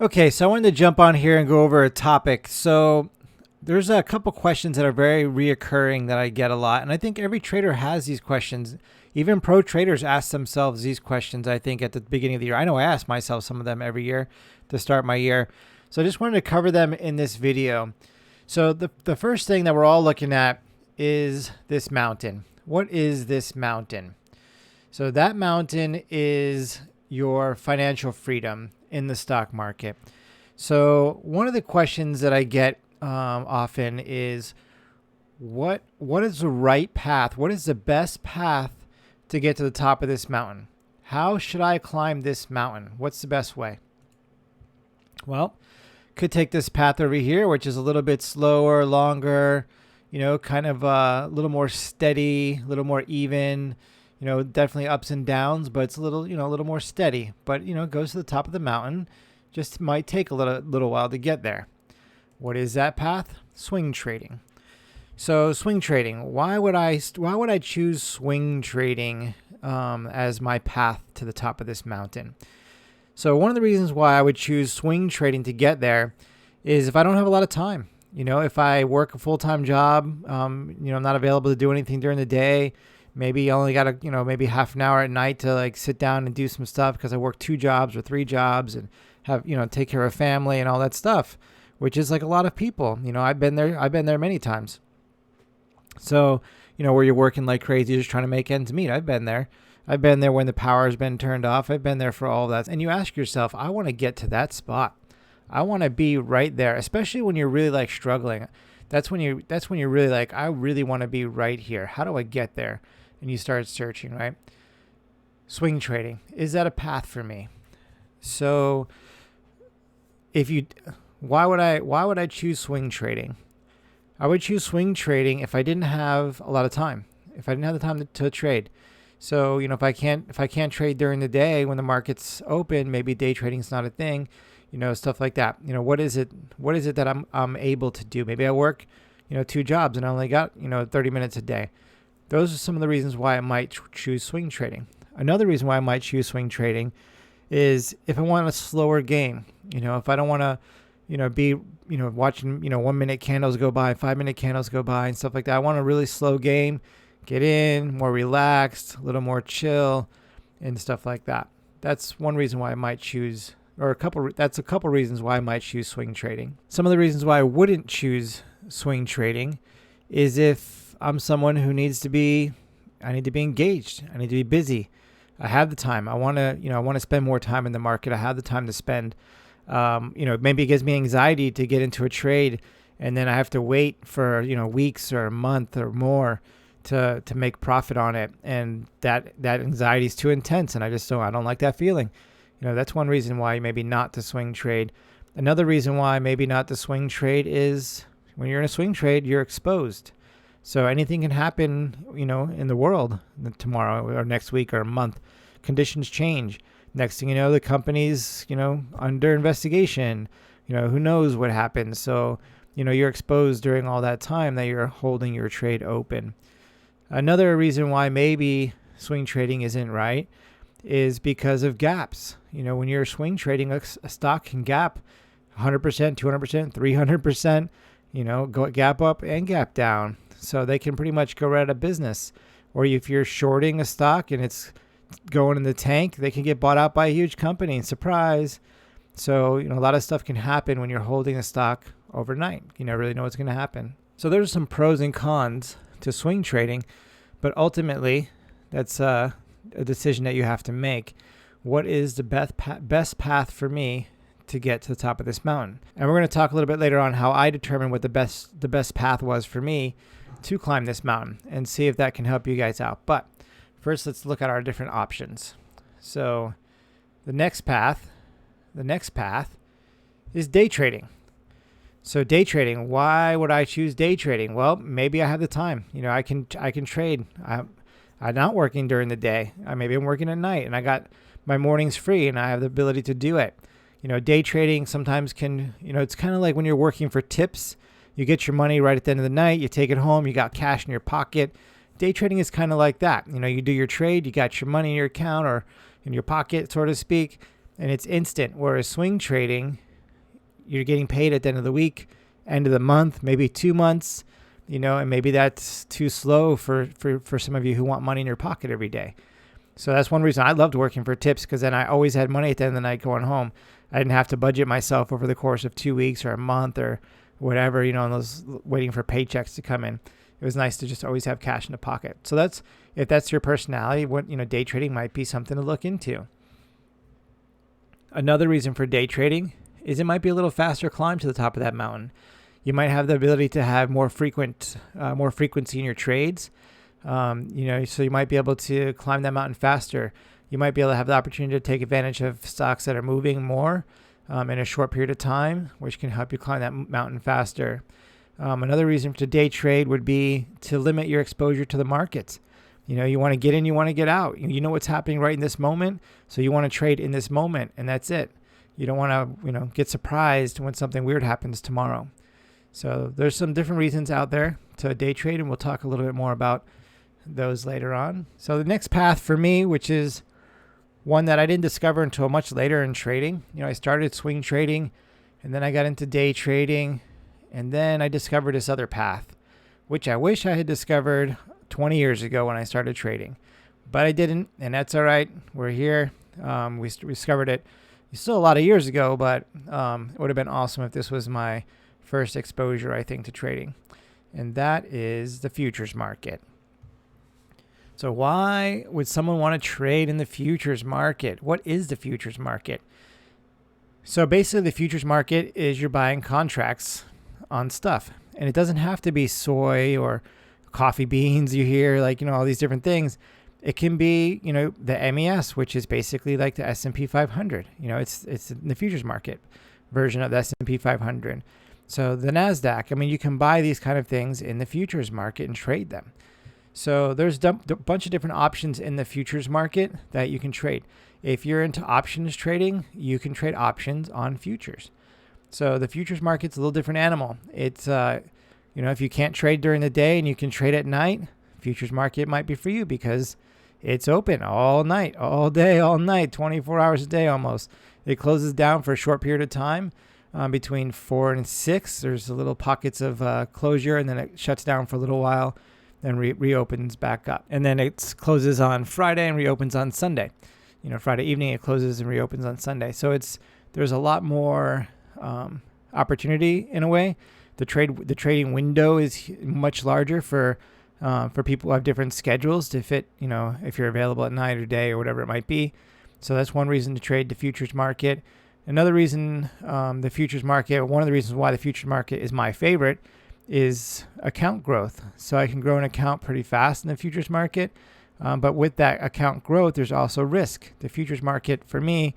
Okay, so I wanted to jump on here and go over a topic. So there's a couple questions that are very reoccurring that I get a lot, and I think every trader has these questions. Even pro traders ask themselves these questions, I think, at the beginning of the year. I know I ask myself some of them every year to start my year. So I just wanted to cover them in this video. So the first thing that we're all looking at is this mountain. What is this mountain? So that mountain is your financial freedom in the stock market. So one of the questions that I get often is, what is the right path? What is the best path to get to the top of this mountain? How should I climb this mountain? What's the best way? Well, could take this path over here, which is a little bit slower, longer, kind of a little more steady, a little more even, definitely ups and downs, but it's a little, a little more steady, but, goes to the top of the mountain. Just might take a little while to get there. What is that path? Swing trading. So swing trading, why would I choose swing trading as my path to the top of this mountain? So one of the reasons why I would choose swing trading to get there is if I don't have a lot of time. If I work a full-time job, I'm not available to do anything during the day. Maybe I only got maybe half an hour at night to like sit down and do some stuff because I work 2 jobs or 3 jobs and have, take care of family and all that stuff, which is like a lot of people. I've been there many times. So, where you're working like crazy, just trying to make ends meet. I've been there. I've been there when the power has been turned off. I've been there for all of that. And you ask yourself, I want to get to that spot. I want to be right there, especially when you're really like struggling. That's when you're really like, I really want to be right here. How do I get there? And you start searching, right? Swing trading. Is that a path for me? So why would I choose swing trading? I would choose swing trading if I didn't have a lot of time. If I didn't have the time to trade. So, if I can't trade during the day when the market's open, maybe day trading is not a thing, stuff like that. What is it that I'm able to do? Maybe I work, 2 jobs and I only got, 30 minutes a day. Those are some of the reasons why I might choose swing trading. Another reason why I might choose swing trading is if I want a slower game. If I don't want to, be, watching, 1 minute candles go by, 5 minute candles go by and stuff like that. I want a really slow game. Get in, more relaxed, a little more chill, and stuff like that. That's one reason why I might choose, that's a couple reasons why I might choose swing trading. Some of the reasons why I wouldn't choose swing trading is if I'm someone who I need to be engaged. I need to be busy. I have the time. I want to spend more time in the market. I have the time to spend. Maybe it gives me anxiety to get into a trade, and then I have to wait for weeks or a month or more to make profit on it, and that anxiety is too intense, and I don't like that feeling. That's one reason why maybe not to swing trade. Another reason why maybe not to swing trade is when you're in a swing trade, you're exposed. So anything can happen, in the world tomorrow or next week or a month. Conditions change. Next thing you know, the company's, under investigation. Who knows what happens. So, you're exposed during all that time that you're holding your trade open. Another reason why maybe swing trading isn't right is because of gaps. When you're swing trading, a stock can gap 100%, 200%, 300%, go gap up and gap down. So they can pretty much go right out of business. Or if you're shorting a stock and it's going in the tank, they can get bought out by a huge company. Surprise. So, a lot of stuff can happen when you're holding a stock overnight. You never really know what's going to happen. So there's some pros and cons to swing trading, but ultimately that's a decision that you have to make. What is the best path for me to get to the top of this mountain? And we're going to talk a little bit later on how I determined what the best path was for me to climb this mountain and see if that can help you guys out. But first, let's look at our different options. So the next path is day trading. So day trading, why would I choose day trading? Well, maybe I have the time. I can trade. I'm not working during the day. Maybe I'm working at night and I got my mornings free and I have the ability to do it. Day trading sometimes can, it's kind of like when you're working for tips. You get your money right at the end of the night. You take it home. You got cash in your pocket. Day trading is kind of like that. You do your trade. You got your money in your account or in your pocket, so to speak, and it's instant. Whereas swing trading, you're getting paid at the end of the week, end of the month, maybe 2 months, and maybe that's too slow for some of you who want money in your pocket every day. So that's one reason I loved working for tips, because then I always had money at the end of the night going home. I didn't have to budget myself over the course of 2 weeks or a month or whatever, and those waiting for paychecks to come in. It was nice to just always have cash in the pocket. So if that's your personality, day trading might be something to look into. Another reason for day trading is it might be a little faster climb to the top of that mountain. You might have the ability to have more frequency in your trades. So you might be able to climb that mountain faster. You might be able to have the opportunity to take advantage of stocks that are moving more in a short period of time, which can help you climb that mountain faster. Another reason to day trade would be to limit your exposure to the markets. You want to get in, you want to get out. You know what's happening right in this moment, so you want to trade in this moment, and that's it. You don't want to, get surprised when something weird happens tomorrow. So there's some different reasons out there to day trade, and we'll talk a little bit more about those later on. So the next path for me, which is one that I didn't discover until much later in trading. I started swing trading, and then I got into day trading, and then I discovered this other path, which I wish I had discovered 20 years ago when I started trading, but I didn't, and that's all right. We're here. We discovered it still a lot of years ago, but it would have been awesome if this was my first exposure, I think, to trading, and that is the futures market. So why would someone want to trade in the futures market? What is the futures market? So basically, the futures market is you're buying contracts on stuff, and it doesn't have to be soy or coffee beans. You hear all these different things. It can be the MES, which is basically like the S&P 500. It's in the futures market version of the S&P 500. So the NASDAQ. You can buy these kind of things in the futures market and trade them. So there's a bunch of different options in the futures market that you can trade. If you're into options trading, you can trade options on futures. So the futures market's a little different animal. It's, if you can't trade during the day and you can trade at night, futures market might be for you because it's open all night, all day, all night, 24 hours a day almost. It closes down for a short period of time between 4 and 6. There's a little pockets of closure, and then it shuts down for a little while, then reopens back up. And then it closes on Friday and reopens on Sunday. Friday evening it closes and reopens on Sunday. So there's a lot more opportunity in a way. The trading window is much larger for people who have different schedules to fit, if you're available at night or day or whatever it might be. So that's one reason to trade the futures market. Another reason one of the reasons why the futures market is my favorite is account growth. So I can grow an account pretty fast in the futures market. But with that account growth, there's also risk. The futures market for me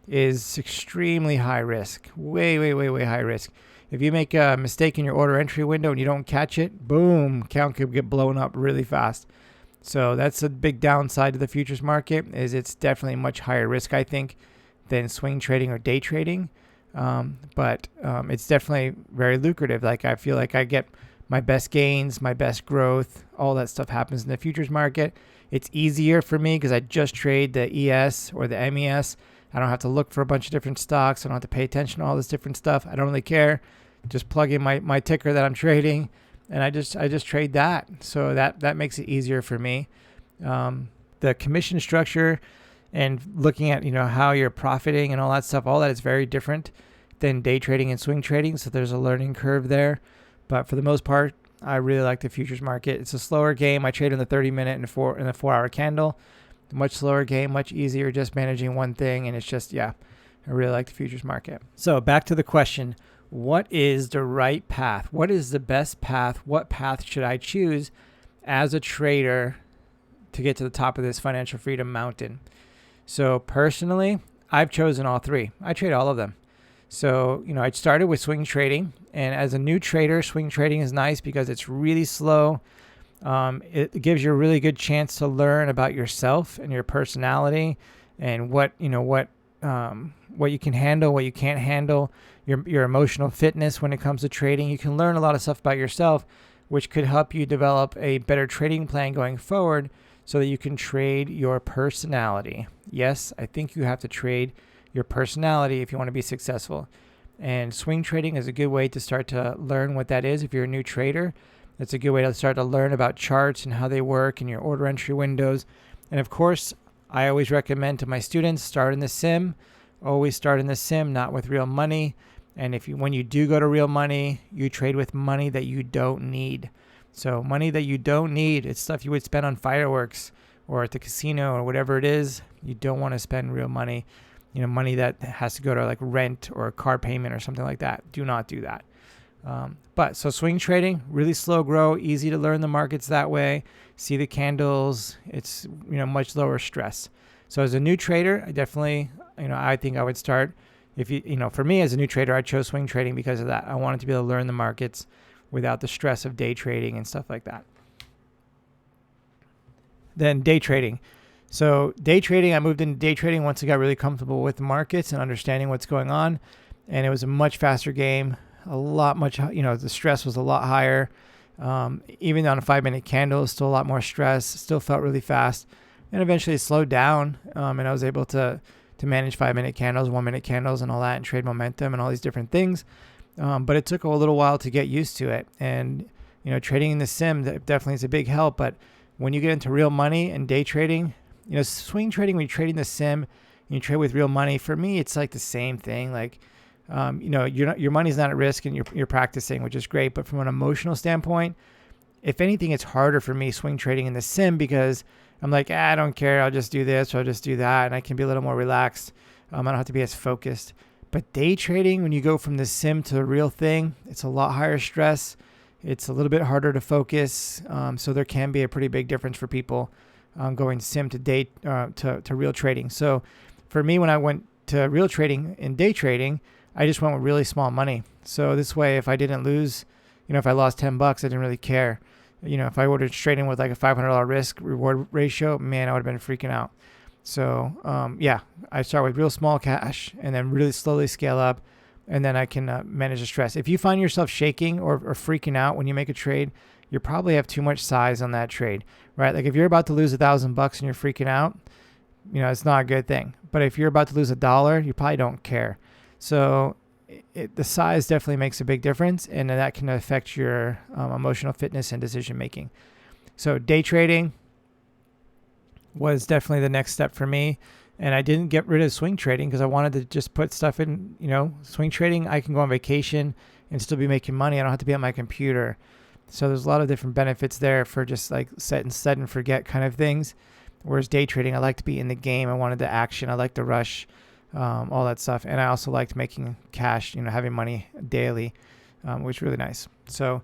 is extremely high risk, way, way, way, way high risk. If you make a mistake in your order entry window and you don't catch it, boom, account could get blown up really fast. So that's a big downside to the futures market, is it's definitely much higher risk, I think, than swing trading or day trading. But it's definitely very lucrative. I feel like I get my best gains, my best growth, all that stuff happens in the futures market. It's easier for me because I just trade the ES or the MES. I don't have to look for a bunch of different stocks. I don't have to pay attention to all this different stuff. I don't really care. Just plug in my ticker that I'm trading, and I just trade that. So that makes it easier for me. The commission structure and looking at how you're profiting and all that is very different than day trading and swing trading. So there's a learning curve there. But for the most part, I really like the futures market. It's a slower game. I trade in the 30-minute and the 4-hour candle. Much slower game, much easier, just managing one thing. And it's just, I really like the futures market. So back to the question, what is the right path? What is the best path? What path should I choose as a trader to get to the top of this financial freedom mountain? So personally, I've chosen all three. I trade all of them. So, I started with swing trading, and as a new trader, swing trading is nice because it's really slow. It gives you a really good chance to learn about yourself and your personality and what you can handle, what you can't handle, your emotional fitness when it comes to trading. You can learn a lot of stuff about yourself, which could help you develop a better trading plan going forward so that you can trade your personality. Yes, I think you have to trade your personality if you want to be successful. And swing trading is a good way to start to learn what that is if you're a new trader. It's a good way to start to learn about charts and how they work and your order entry windows. And of course, I always recommend to my students, start in the sim. Always start in the sim, not with real money. And when you do go to real money, you trade with money that you don't need. So money that you don't need, it's stuff you would spend on fireworks or at the casino or whatever it is. You don't want to spend real money, money that has to go to like rent or a car payment or something like that. Do not do that. But swing trading, really slow grow, easy to learn the markets that way. See the candles. It's, much lower stress. So as a new trader, I definitely, I think I would start for me as a new trader, I chose swing trading because of that. I wanted to be able to learn the markets without the stress of day trading and stuff like that. Then day trading. So day trading, I moved into day trading once I got really comfortable with the markets and understanding what's going on. And it was a much faster game. The stress was a lot higher. Even on a 5-minute candle, it was still a lot more stress. Still felt really fast. And eventually it slowed down. And I was able to manage 5-minute candles, 1-minute candles, and all that, and trade momentum and all these different things. But it took a little while to get used to it. And, trading in the sim definitely is a big help. But when you get into real money and day trading, swing trading, when you trade in the sim, and you trade with real money, for me, it's like the same thing. Like, your money's not at risk and you're practicing, which is great. But from an emotional standpoint, if anything, it's harder for me swing trading in the sim because I'm like, I don't care. I'll just do this or I'll just do that. And I can be a little more relaxed. I don't have to be as focused. But day trading, when you go from the sim to the real thing, it's a lot higher stress. It's a little bit harder to focus. So there can be a pretty big difference for people going sim to day to real trading. So for me, when I went to real trading and day trading, I just went with really small money. So this way, if I didn't lose, if I lost $10, I didn't really care. If I were trading with like a $500 risk reward ratio, man, I would have been freaking out. So, I start with real small cash and then really slowly scale up, and then I can manage the stress. If you find yourself shaking or freaking out when you make a trade, you probably have too much size on that trade, right? Like if you're about to lose $1,000 and you're freaking out, it's not a good thing. But if you're about to lose $1, you probably don't care. So the size definitely makes a big difference, and that can affect your emotional fitness and decision making. So day trading was definitely the next step for me, and I didn't get rid of swing trading because I wanted to just put stuff in. Swing trading, I can go on vacation and still be making money. I don't have to be on my computer. So there's a lot of different benefits there for just like set and forget kind of things. Whereas day trading, I like to be in the game. I wanted the action. I like the rush. All that stuff. And I also liked making cash, having money daily, which is really nice. So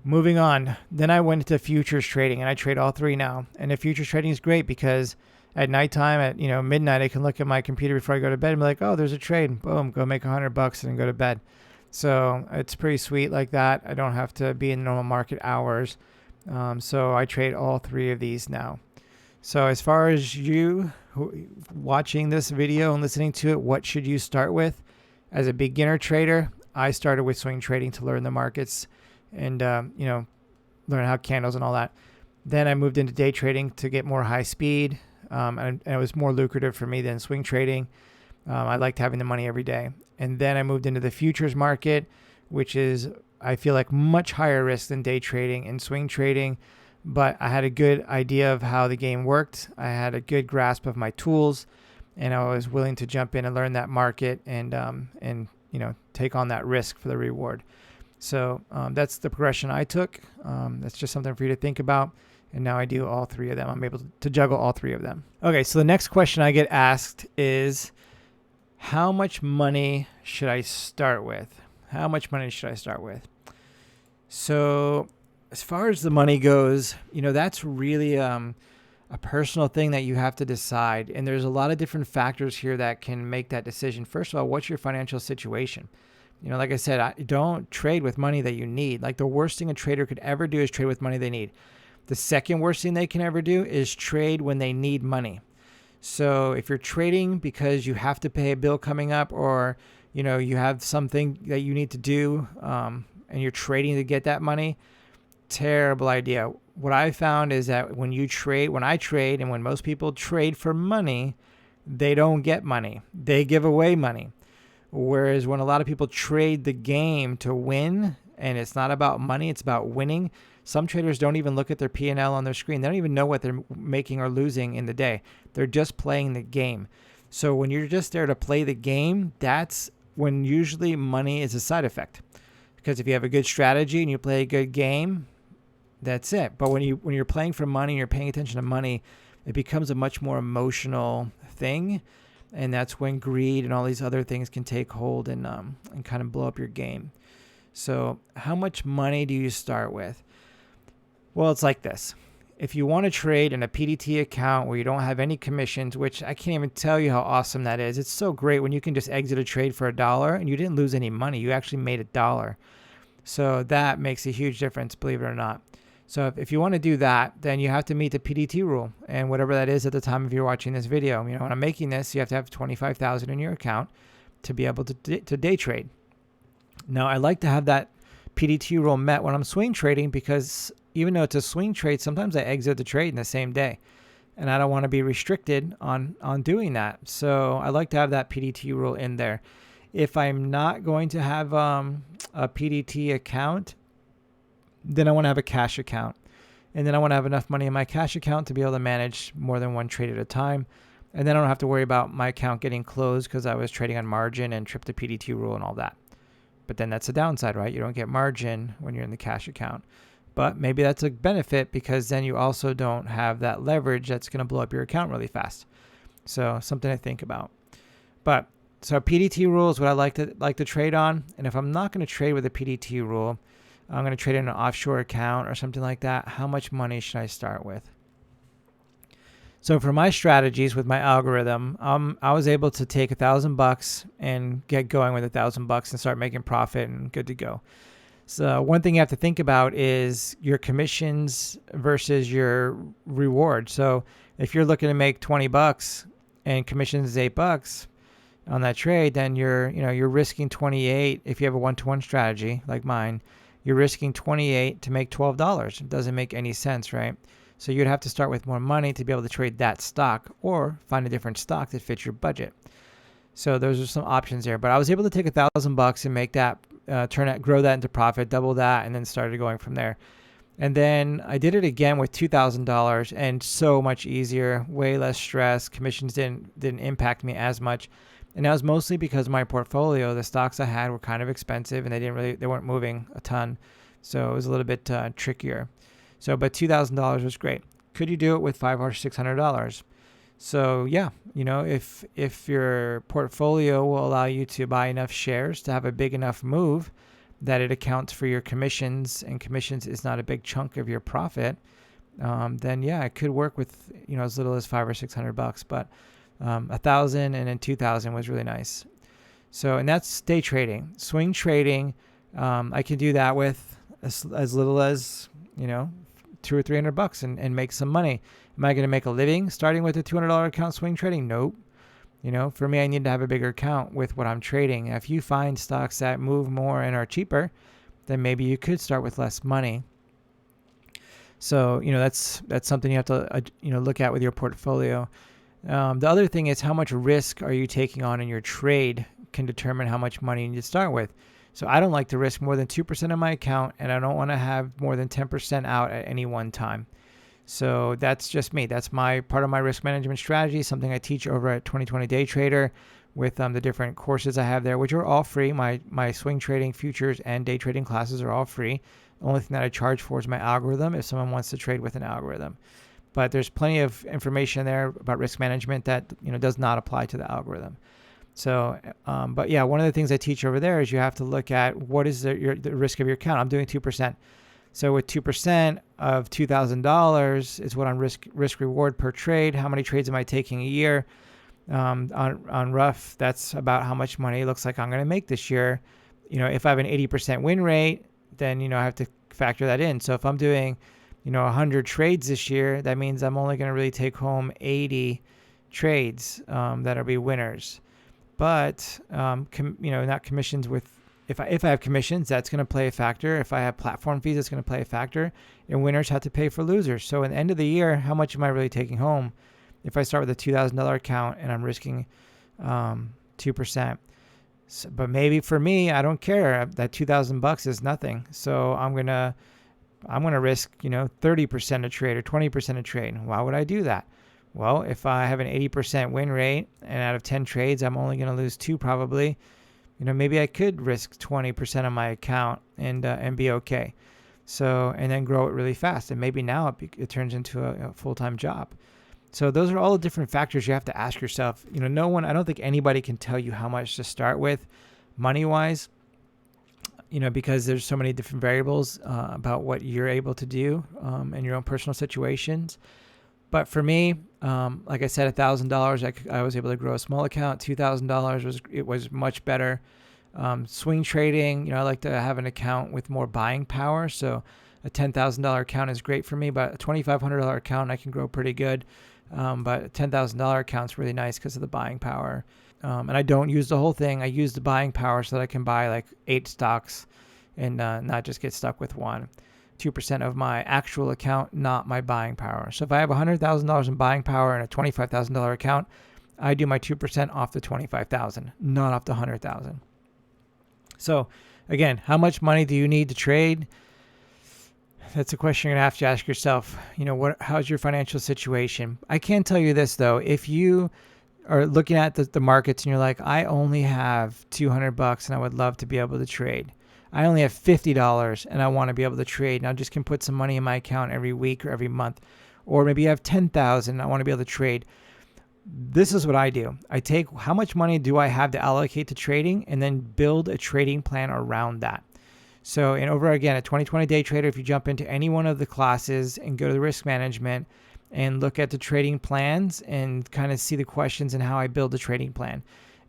moving on, then I went into futures trading, and I trade all three now. And the futures trading is great because at nighttime, at midnight, I can look at my computer before I go to bed and be like, oh, there's a trade. Boom, go make $100 and go to bed. So it's pretty sweet like that. I don't have to be in normal market hours. So I trade all three of these now. So as far as you watching this video and listening to it, what should you start with? As a beginner trader, I started with swing trading to learn the markets and, learn how candles and all that. Then I moved into day trading to get more high speed. And it was more lucrative for me than swing trading. I liked having the money every day. And then I moved into the futures market, which is, I feel like, much higher risk than day trading and swing trading. But I had a good idea of how the game worked. I had a good grasp of my tools, and I was willing to jump in and learn that market and take on that risk for the reward. So that's the progression I took. That's just something for you to think about. And now I do all three of them. I'm able to juggle all three of them. Okay, so the next question I get asked is, how much money should I start with? How much money should I start with? So as far as the money goes, that's really a personal thing that you have to decide. And there's a lot of different factors here that can make that decision. First of all, what's your financial situation? Like I said, don't trade with money that you need. Like the worst thing a trader could ever do is trade with money they need. The second worst thing they can ever do is trade when they need money. So if you're trading because you have to pay a bill coming up, or, you have something that you need to do, and you're trading to get that money, terrible idea. What I found is that when I trade, and when most people trade for money, they don't get money. They give away money. Whereas when a lot of people trade the game to win, and it's not about money, it's about winning. Some traders don't even look at their P&L on their screen. They don't even know what they're making or losing in the day. They're just playing the game. So when you're just there to play the game, that's when usually money is a side effect. Because if you have a good strategy and you play a good game, that's it. But when you're playing for money and you're paying attention to money, it becomes a much more emotional thing. And that's when greed and all these other things can take hold and kind of blow up your game. So how much money do you start with? Well, it's like this. If you want to trade in a PDT account where you don't have any commissions, which I can't even tell you how awesome that is. It's so great when you can just exit a trade for $1 and you didn't lose any money. You actually made $1. So that makes a huge difference, believe it or not. So if you want to do that, then you have to meet the PDT rule and whatever that is at the time of you're watching this video. When I'm making this, you have to have 25,000 in your account to be able to day trade. Now, I like to have that PDT rule met when I'm swing trading because even though it's a swing trade, sometimes I exit the trade in the same day. And I don't want to be restricted on doing that. So I like to have that PDT rule in there. If I'm not going to have a PDT account, then I want to have a cash account. And then I want to have enough money in my cash account to be able to manage more than one trade at a time. And then I don't have to worry about my account getting closed because I was trading on margin and tripped the PDT rule and all that. But then that's a downside, right? You don't get margin when you're in the cash account. But maybe that's a benefit because then you also don't have that leverage that's going to blow up your account really fast. So something to think about. But so PDT rule is what I like to trade on. And if I'm not going to trade with a PDT rule, I'm going to trade in an offshore account or something like that. How much money should I start with? So for my strategies with my algorithm, I was able to take $1,000 and get going with $1,000 and start making profit and good to go. So one thing you have to think about is your commissions versus your reward. So if you're looking to make $20 and commissions is $8 on that trade, then you're risking 28. If you have a 1-to-1 strategy like mine, you're risking 28 to make $12. It doesn't make any sense, right? So you'd have to start with more money to be able to trade that stock or find a different stock that fits your budget. So those are some options there. But I was able to take $1,000 and make that, grow that into profit, double that, and then started going from there. And then I did it again with $2,000 and so much easier, way less stress. Commissions didn't impact me as much. And that was mostly because my portfolio, the stocks I had were kind of expensive and they weren't moving a ton. So it was a little bit trickier. So, but $2,000 was great. Could you do it with $500 or $600? So yeah, if your portfolio will allow you to buy enough shares to have a big enough move that it accounts for your commissions and commissions is not a big chunk of your profit, then yeah, it could work with, as little as $500 or $600, but 1,000 and then 2,000 was really nice. So, and that's day trading. Swing trading, I can do that with as little as, $200 or $300 and make some money. Am I going to make a living starting with a $200 account swing trading? Nope. For me, I need to have a bigger account with what I'm trading. If you find stocks that move more and are cheaper, then maybe you could start with less money. So, that's something you have to, look at with your portfolio. The other thing is how much risk are you taking on in your trade can determine how much money you need to start with. So I don't like to risk more than 2% of my account, and I don't want to have more than 10% out at any one time. So that's just me. That's my part of my risk management strategy, something I teach over at 2020 Day Trader with the different courses I have there, which are all free. My swing trading, futures, and day trading classes are all free. The only thing that I charge for is my algorithm if someone wants to trade with an algorithm. But there's plenty of information there about risk management that does not apply to the algorithm. So, but yeah, one of the things I teach over there is you have to look at what is the risk of your account. I'm doing 2%. So with 2% of $2,000 is what I'm risk reward per trade. How many trades am I taking a year? On rough, that's about how much money it looks like I'm going to make this year. If I have an 80% win rate, then, I have to factor that in. So if I'm doing, 100 trades this year, that means I'm only going to really take home 80 trades that'll be winners. But, not commissions with, if I have commissions, that's going to play a factor. If I have platform fees, that's going to play a factor. And winners have to pay for losers. So at the end of the year, how much am I really taking home? If I start with a $2,000 account and I'm risking 2%, So, but maybe for me, I don't care. That $2,000 is nothing. So I'm gonna risk 30% a trade or 20% a trade. Why would I do that? Well, if I have an 80% win rate and out of 10 trades, I'm only gonna lose two probably. Maybe I could risk 20% of my account and be okay. So, and then grow it really fast. And maybe now it turns into a full-time job. So those are all the different factors you have to ask yourself. I don't think anybody can tell you how much to start with money-wise, because there's so many different variables about what you're able to do in your own personal situations. But for me, like I said, $1,000, I was able to grow a small account. $2,000 was much better. Swing trading, I like to have an account with more buying power. So a $10,000 account is great for me, but a $2,500 account I can grow pretty good. But a $10,000 account is really nice because of the buying power. And I don't use the whole thing. I use the buying power so that I can buy like 8 stocks and not just get stuck with one. 2% of my actual account, not my buying power. So if I have $100,000 in buying power and a $25,000 account, I do my 2% off the $25,000, not off the $100,000. So again, how much money do you need to trade? That's a question you're gonna have to ask yourself. How's your financial situation? I can tell you this though, if you are looking at the markets and you're like, I only have $200 and I would love to be able to trade. I only have $50 and I want to be able to trade, and I just can put some money in my account every week or every month. Or maybe you have $10,000 and I want to be able to trade. This is what I do. I take how much money do I have to allocate to trading and then build a trading plan around that. So, and over again, a 2020 day trader, if you jump into any one of the classes and go to the risk management and look at the trading plans and kind of see the questions and how I build a trading plan.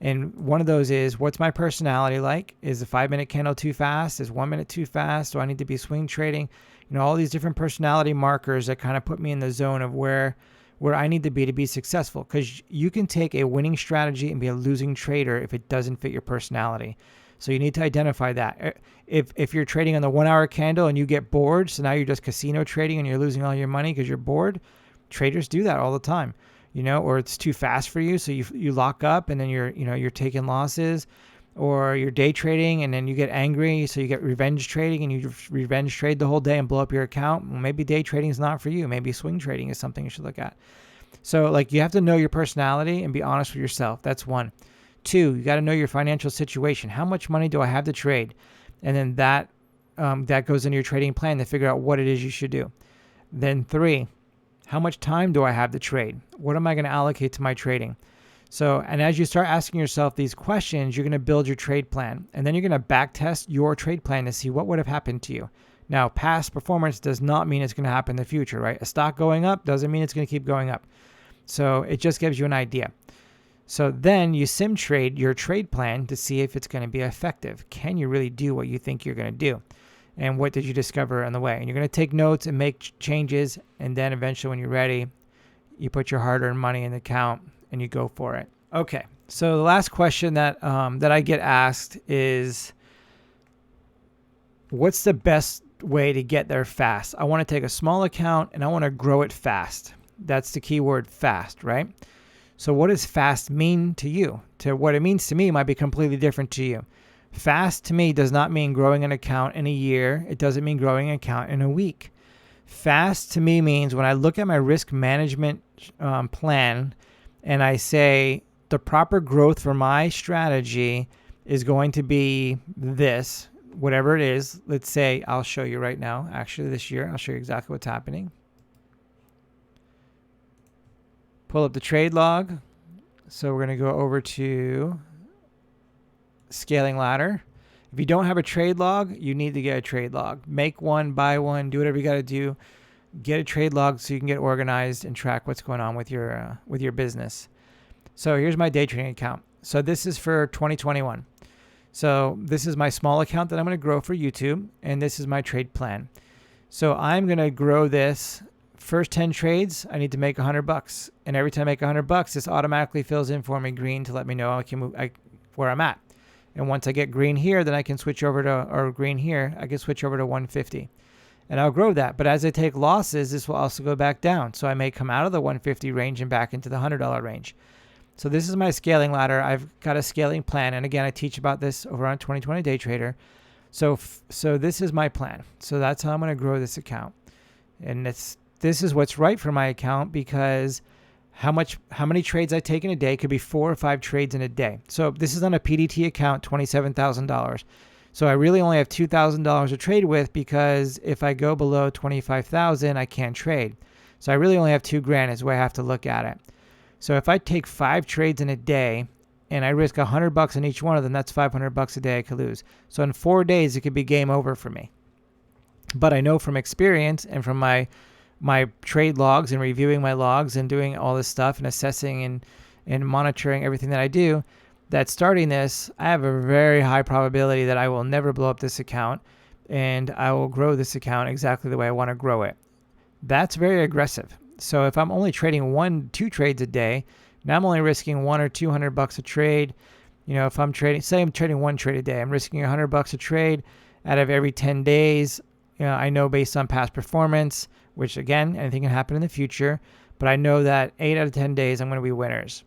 And one of those is, what's my personality like? Is a 5-minute candle too fast? Is 1 minute too fast? Do I need to be swing trading? All these different personality markers that kind of put me in the zone of where I need to be successful. Because you can take a winning strategy and be a losing trader if it doesn't fit your personality. So you need to identify that. If you're trading on the 1 hour candle and you get bored, so now you're just casino trading and you're losing all your money because you're bored, traders do that all the time. Or it's too fast for you, so you lock up and then you're taking losses, or you're day trading and then you get angry, so you get revenge trading and you revenge trade the whole day and blow up your account. Well, maybe day trading is not for you. Maybe swing trading is something you should look at. So you have to know your personality and be honest with yourself. That's 1. 2, you got to know your financial situation. How much money do I have to trade? And then that goes into your trading plan to figure out what it is you should do. Then 3, how much time do I have to trade? What am I going to allocate to my trading? So, and as you start asking yourself these questions, you're going to build your trade plan. And then you're going to back test your trade plan to see what would have happened to you. Now, past performance does not mean it's going to happen in the future, right? A stock going up doesn't mean it's going to keep going up. So it just gives you an idea. So then you sim trade your trade plan to see if it's going to be effective. Can you really do what you think you're going to do? And what did you discover on the way? And you're going to take notes and make changes. And then eventually when you're ready, you put your hard-earned money in the account and you go for it. Okay. So the last question that I get asked is, what's the best way to get there fast? I want to take a small account and I want to grow it fast. That's the key word, fast, right? So what does fast mean to you? To what it means to me might be completely different to you. Fast to me does not mean growing an account in a year. It doesn't mean growing an account in a week. Fast to me means when I look at my risk management plan and I say the proper growth for my strategy is going to be this, whatever it is. Let's say, I'll show you right now. Actually, this year, I'll show you exactly what's happening. Pull up the trade log. So we're going to go over to Scaling Ladder. If you don't have a trade log, you need to get a trade log. Make one, buy one, do whatever you got to do. Get a trade log so you can get organized and track what's going on with your business. So here's my day trading account. So this is for 2021. So this is my small account that I'm going to grow for YouTube, and this is my trade plan. So I'm going to grow this. First 10 trades, I need to make $100, and every time I make $100, this automatically fills in for me green to let me know I can move where I'm at. And once I get green here, then I can switch over to, or green here, I can switch over to 150, and I'll grow that. But as I take losses, this will also go back down. So I may come out of the 150 range and back into the $100 range. So this is my scaling ladder. I've got a scaling plan. And again, I teach about this over on 2020 Day Trader. So this is my plan. So that's how I'm going to grow this account. And this is what's right for my account, because how many trades I take in a day could be 4 or 5 trades in a day. So this is on a PDT account, $27,000. So I really only have $2,000 to trade with, because if I go below 25,000, I can't trade. So I really only have $2,000 is the way I have to look at it. So if I take 5 trades in a day and I risk $100 in each one of them, that's $500 a day I could lose. So in 4 days, it could be game over for me. But I know from experience and from my trade logs and reviewing my logs and doing all this stuff and assessing and monitoring everything that I do, that starting this, I have a very high probability that I will never blow up this account, and I will grow this account exactly the way I want to grow it. That's very aggressive. So if I'm only trading 1-2 trades a day, now I'm only risking $100 or $200 a trade. If I'm trading, say I'm trading 1 trade a day, I'm risking $100 a trade out of every 10 days. I know based on past performance, which again, anything can happen in the future, but I know that 8 out of 10 days I'm going to be winners.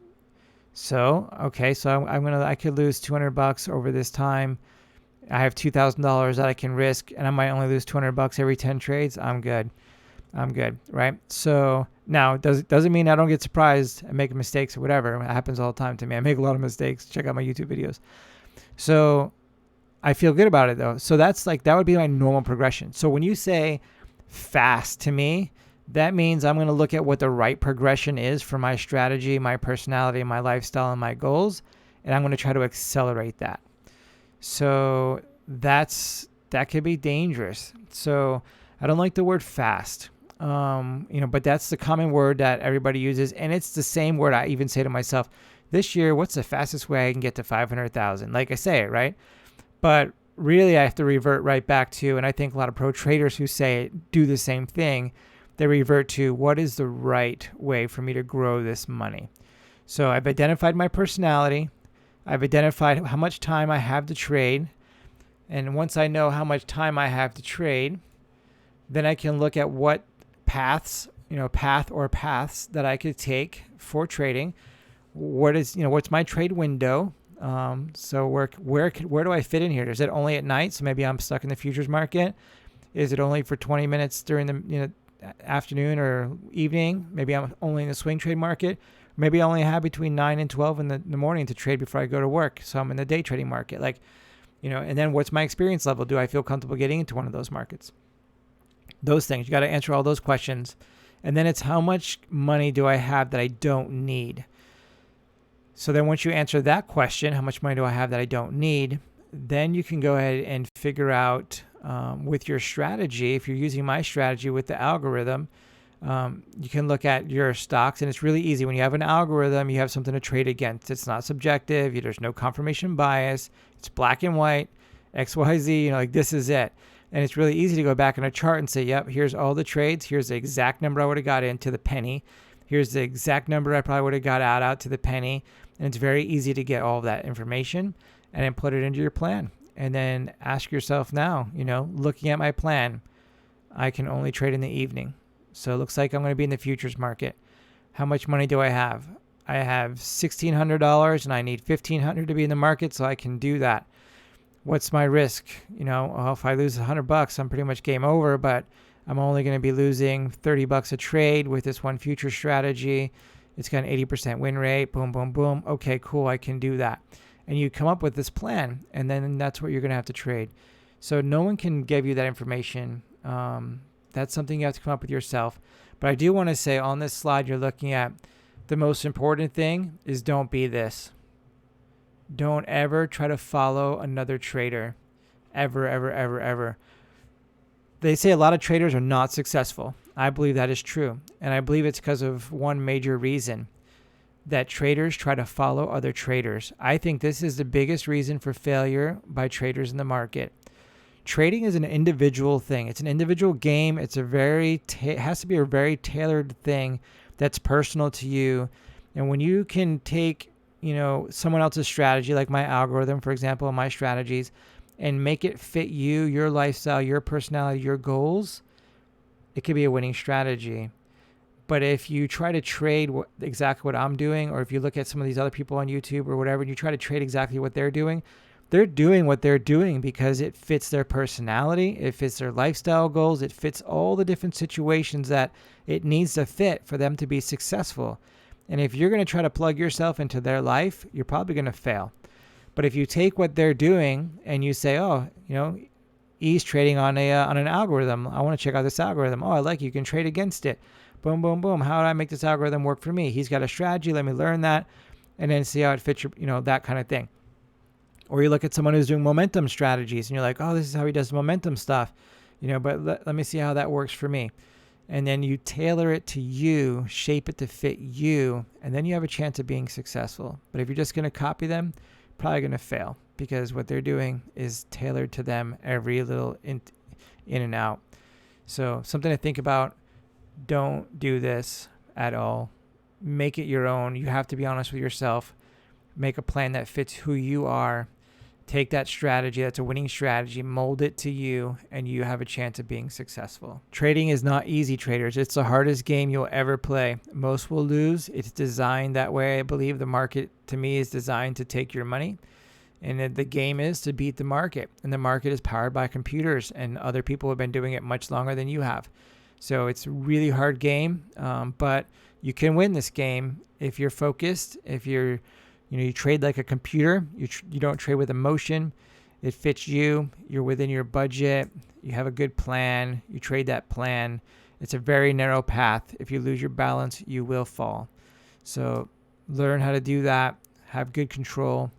So, okay, so I could lose $200 over this time. I have $2,000 that I can risk, and I might only lose $200 every 10 trades. I'm good, right? So now, doesn't mean I don't get surprised and make mistakes or whatever. It happens all the time to me. I make a lot of mistakes. Check out my YouTube videos. So I feel good about it though. So that would be my normal progression. So when you say fast to me, that means I'm going to look at what the right progression is for my strategy, my personality, my lifestyle, and my goals, and I'm going to try to accelerate that. So that could be dangerous. So I don't like the word fast, but that's the common word that everybody uses, and it's the same word I even say to myself. This year, what's the fastest way I can get to 500,000? Like I say it, right? But really, I have to revert right back to, and I think a lot of pro traders who say it do the same thing. They revert to, what is the right way for me to grow this money? So I've identified my personality. I've identified how much time I have to trade. And once I know how much time I have to trade, then I can look at what paths that I could take for trading. What's my trade window? So where do I fit in here? Is it only at night? So maybe I'm stuck in the futures market. Is it only for 20 minutes during the afternoon or evening? Maybe I'm only in the swing trade market. Maybe I only have between 9 and 12 in the morning to trade before I go to work. So I'm in the day trading market. And then what's my experience level? Do I feel comfortable getting into one of those markets? Those things. You got to answer all those questions. And then it's how much money do I have that I don't need? So then once you answer that question, how much money do I have that I don't need? Then you can go ahead and figure out with your strategy, if you're using my strategy with the algorithm, you can look at your stocks, and it's really easy. When you have an algorithm, you have something to trade against. It's not subjective. There's no confirmation bias. It's black and white, XYZ, this is it. And it's really easy to go back in a chart and say, yep, here's all the trades. Here's the exact number I would have got in to the penny. Here's the exact number I probably would have got out to the penny. And it's very easy to get all of that information and then put it into your plan. And then ask yourself now, looking at my plan, I can only trade in the evening. So it looks like I'm going to be in the futures market. How much money do I have? I have $1,600 and I need $1,500 to be in the market, so I can do that. What's my risk? If I lose $100, I'm pretty much game over, but I'm only going to be losing $30 a trade with this one future strategy. It's got an 80% win rate. Boom, boom, boom. Okay, cool. I can do that. And you come up with this plan, and then that's what you're going to have to trade. So no one can give you that information. That's something you have to come up with yourself. But I do want to say on this slide you're looking at, the most important thing is don't be this. Don't ever try to follow another trader. Ever, ever, ever, ever. They say a lot of traders are not successful. I believe that is true. And I believe it's because of one major reason. That traders try to follow other traders. I think this is the biggest reason for failure by traders in the market. Trading is an individual thing. It's an individual game. It has to be a very tailored thing that's personal to you. And when you can take, someone else's strategy, like my algorithm, for example, my strategies, and make it fit you, your lifestyle, your personality, your goals, it could be a winning strategy. But if you try to trade exactly what I'm doing, or if you look at some of these other people on YouTube or whatever, and you try to trade exactly what they're doing what they're doing because it fits their personality, it fits their lifestyle goals, it fits all the different situations that it needs to fit for them to be successful. And if you're going to try to plug yourself into their life, you're probably going to fail. But if you take what they're doing and you say, oh, he's trading on an algorithm. I want to check out this algorithm. Oh, I like it. You can trade against it. Boom, boom, boom. How do I make this algorithm work for me? He's got a strategy. Let me learn that and then see how it fits your, that kind of thing. Or you look at someone who's doing momentum strategies and you're like, oh, this is how he does momentum stuff, but let me see how that works for me. And then you tailor it to you, shape it to fit you, and then you have a chance of being successful. But if you're just going to copy them, probably going to fail because what they're doing is tailored to them every little in and out. So something to think about. Don't do this at all. Make it your own. You have to be honest with yourself. Make a plan that fits who you are. Take that strategy, that's a winning strategy, mold it to you, and you have a chance of being successful. Trading is not easy, traders. It's the hardest game you'll ever play. Most will lose. It's designed that way. I believe the market, to me, is designed to take your money. And the game is to beat the market. And the market is powered by computers, and other people have been doing it much longer than you have. So it's a really hard game, but you can win this game if you're focused, if you're you trade like a computer. You don't trade with emotion. It fits you. You're within your budget. You have a good plan. You trade that plan. It's a very narrow path. If you lose your balance, you will fall. So learn how to do that. Have good control.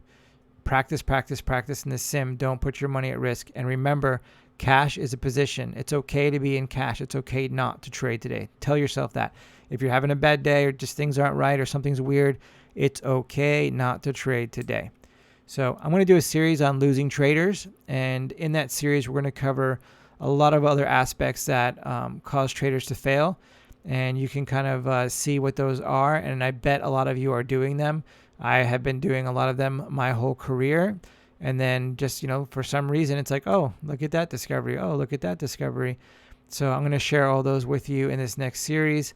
Practice, practice, practice in the sim. Don't put your money at risk. And remember, cash is a position. It's okay to be in cash. It's okay not to trade today. Tell yourself that. If you're having a bad day or just things aren't right or something's weird, it's okay not to trade today. So I'm going to do a series on losing traders. And in that series, we're going to cover a lot of other aspects that cause traders to fail. And you can kind of see what those are. And I bet a lot of you are doing them. I have been doing a lot of them my whole career. And then just, for some reason, it's like, oh, look at that discovery. Oh, look at that discovery. So I'm going to share all those with you in this next series.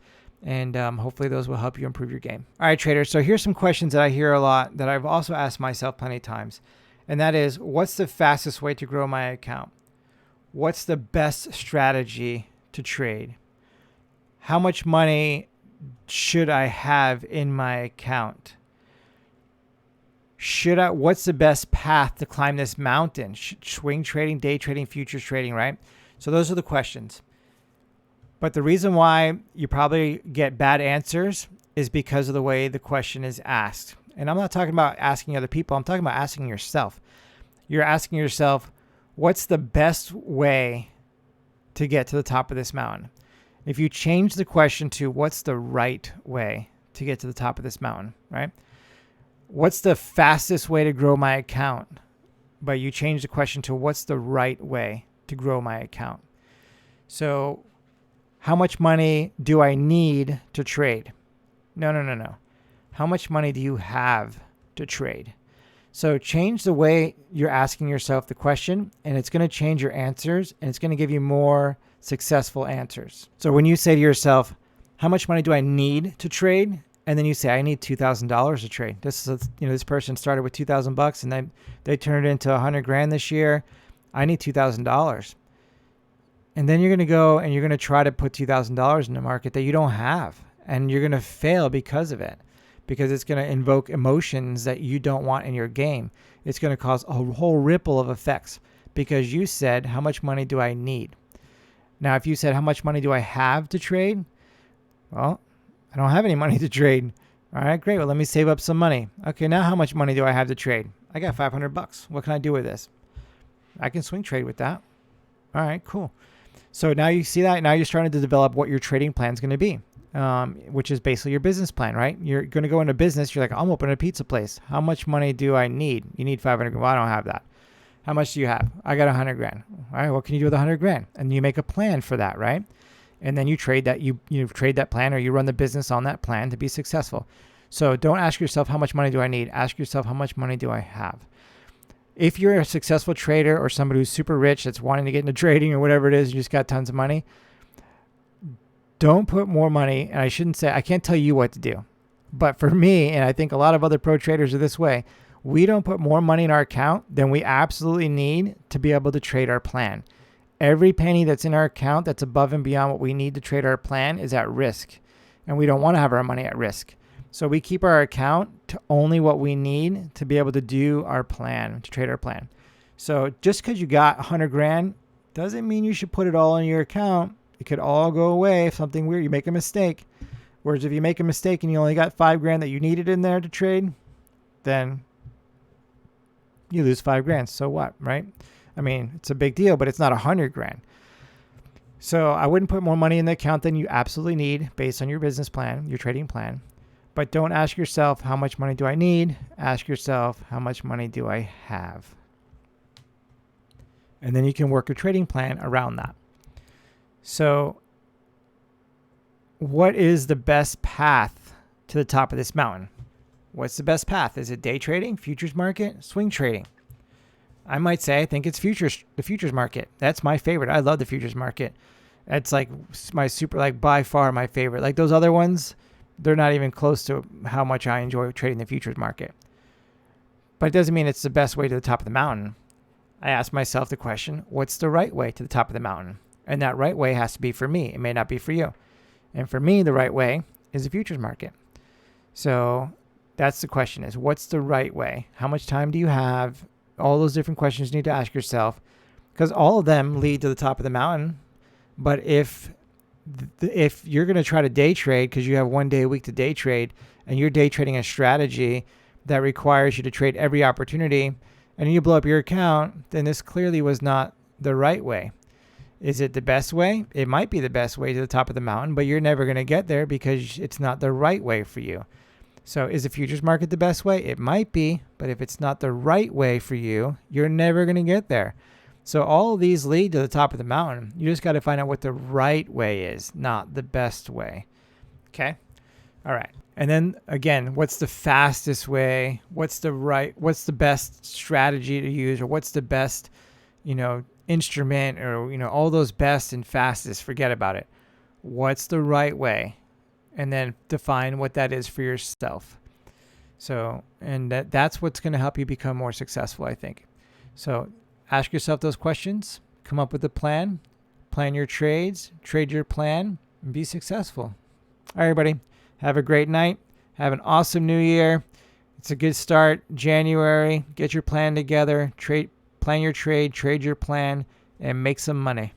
And hopefully those will help you improve your game. All right, traders. So here's some questions that I hear a lot that I've also asked myself plenty of times. And that is, what's the fastest way to grow my account? What's the best strategy to trade? How much money should I have in my account? What's the best path to climb this mountain? Swing trading, day trading, futures trading, right? So those are the questions. But the reason why you probably get bad answers is because of the way the question is asked. And I'm not talking about asking other people. I'm talking about asking yourself. You're asking yourself, what's the best way to get to the top of this mountain? If you change the question to what's the right way to get to the top of this mountain, right? What's the fastest way to grow my account? But you change the question to what's the right way to grow my account? So how much money do I need to trade? No. How much money do you have to trade? So change the way you're asking yourself the question, and it's going to change your answers, and it's going to give you more successful answers. So when you say to yourself, how much money do I need to trade? And then you say, I need $2,000 to trade. This person started with $2,000 and they turned it into $100,000 this year. I need $2,000. And then you're going to go and you're going to try to put $2,000 in the market that you don't have. And you're going to fail because of it, because it's going to invoke emotions that you don't want in your game. It's going to cause a whole ripple of effects because you said, how much money do I need? Now, if you said, how much money do I have to trade? Well, I don't have any money to trade. All right, great. Well, let me save up some money. Okay, now how much money do I have to trade? I got $500. What can I do with this? I can swing trade with that. All right, cool. So now you see that. Now you're starting to develop what your trading plan is going to be, which is basically your business plan, right? You're going to go into business. You're like, I'm opening a pizza place. How much money do I need? You need $500. Well, I don't have that. How much do you have? I got $100,000. All right, what can you do with $100,000? And you make a plan for that, right? And then you trade that. You trade that plan, or you run the business on that plan to be successful. So don't ask yourself, how much money do I need? Ask yourself, how much money do I have? If you're a successful trader or somebody who's super rich that's wanting to get into trading or whatever it is, you just got tons of money, don't put more money, and I can't tell you what to do. But for me, and I think a lot of other pro traders are this way, we don't put more money in our account than we absolutely need to be able to trade our plan. Every penny that's in our account that's above and beyond what we need to trade our plan is at risk. And we don't want to have our money at risk. So we keep our account to only what we need to be able to do our plan, to trade our plan. So just because you got 100 grand doesn't mean you should put it all in your account. It could all go away if something weird, you make a mistake. Whereas if you make a mistake and you only got 5 grand that you needed in there to trade, then you lose 5 grand. So what, right? I mean, it's a big deal, but it's not 100 grand. So I wouldn't put more money in the account than you absolutely need based on your business plan, your trading plan. But don't ask yourself, how much money do I need? Ask yourself, how much money do I have? And then you can work a trading plan around that. So what is the best path to the top of this mountain? What's the best path? Is it day trading, futures market, swing trading? I might say I think it's the futures market. That's my favorite. I love the futures market. It's like my by far my favorite. Like those other ones, they're not even close to how much I enjoy trading the futures market. But it doesn't mean it's the best way to the top of the mountain. I ask myself the question, what's the right way to the top of the mountain? And that right way has to be for me. It may not be for you. And for me, the right way is the futures market. So that's the question, is what's the right way? How much time do you have? All those different questions you need to ask yourself, because all of them lead to the top of the mountain. But if you're going to try to day trade because you have 1 day a week to day trade, and you're day trading a strategy that requires you to trade every opportunity, and you blow up your account, then this clearly was not the right way. Is it the best way? It might be the best way to the top of the mountain, but you're never going to get there because it's not the right way for you. So is the futures market the best way? It might be, but if it's not the right way for you, you're never going to get there. So all of these lead to the top of the mountain. You just got to find out what the right way is, not the best way. Okay? All right. And then again, what's the fastest way? What's the best strategy to use, or what's the best, instrument, or, all those best and fastest, forget about it. What's the right way? And then define what that is for yourself. So, and that's what's going to help you become more successful, I think. So ask yourself those questions, come up with a plan your trades, trade your plan, and be successful. All right, everybody, have a great night. Have an awesome new year. It's a good start. January, get your plan together, plan your trade your plan, and make some money.